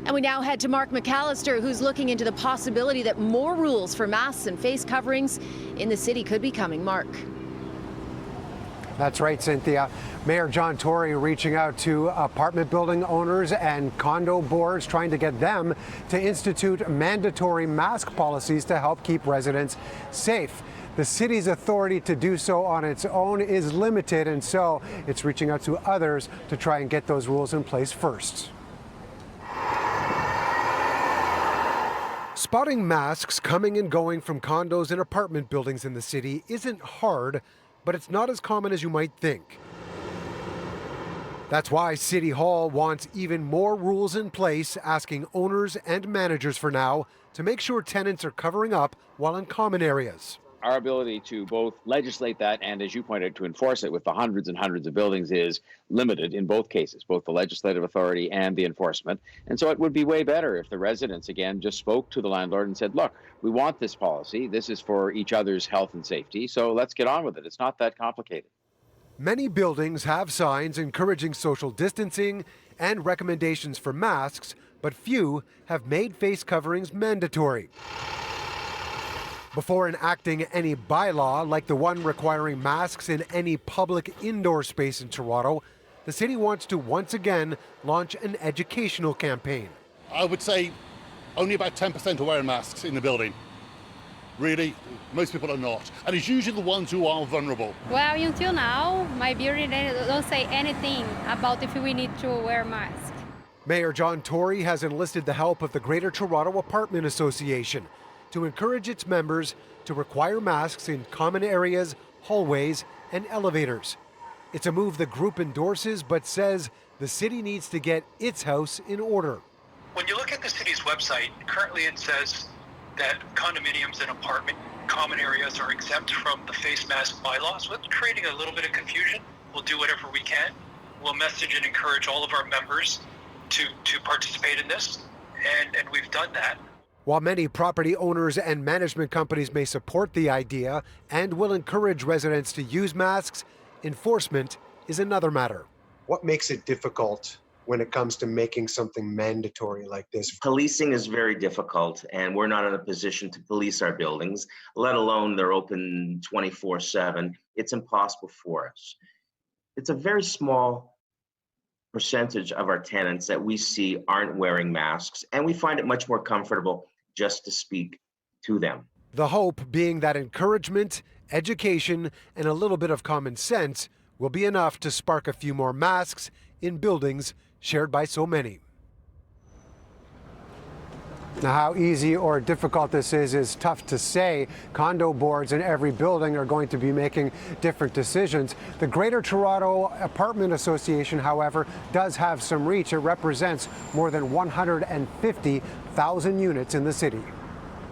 And we now head to Mark McAllister, who's looking into the possibility that more rules for masks and face coverings in the city could be coming. Mark. That's right, Cynthia. Mayor John Tory reaching out to apartment building owners and condo boards, trying to get them to institute mandatory mask policies to help keep residents safe. The city's authority to do so on its own is limited, and so it's reaching out to others to try and get those rules in place first. Spotting masks coming and going from condos and apartment buildings in the city isn't hard, but it's not as common as you might think. That's why City Hall wants even more rules in place, asking owners and managers for now to make sure tenants are covering up while in common areas. Our ability to both legislate that and, as you pointed out, to enforce it with the hundreds and hundreds of buildings is limited in both cases, both the legislative authority and the enforcement. And so it would be way better if the residents, again, just spoke to the landlord and said, look, we want this policy. This is for each other's health and safety. So let's get on with it. It's not that complicated. Many buildings have signs encouraging social distancing and recommendations for masks, but few have made face coverings mandatory. Before enacting any bylaw, like the one requiring masks in any public indoor space in Toronto, the city wants to once again launch an educational campaign. I would say only about 10% are wearing masks in the building. Really, most people are not. And it's usually the ones who are vulnerable. Well, until now, my building don't say anything about if we need to wear masks. Mayor John Tory has enlisted the help of the Greater Toronto Apartment Association to encourage its members to require masks in common areas, hallways, and elevators. It's a move the group endorses, but says the city needs to get its house in order. When you look at the city's website, currently it says that condominiums and apartment common areas are exempt from the face mask bylaw. So it's creating a little bit of confusion. We'll do whatever we can. We'll message and encourage all of our members to participate in this, and we've done that. While many property owners and management companies may support the idea and will encourage residents to use masks, enforcement is another matter. What makes it difficult when it comes to making something mandatory like this? Policing is very difficult, and we're not in a position to police our buildings, let alone they're open 24/7. It's impossible for us. It's a very small percentage of our tenants that we see aren't wearing masks, and we find it much more comfortable just to speak to them. The hope being that encouragement, education, and a little bit of common sense will be enough to spark a few more masks in buildings shared by so many. Now, how easy or difficult this is tough to say. Condo boards in every building are going to be making different decisions. The Greater Toronto Apartment Association, however, does have some reach. It represents more than 150,000 units in the city.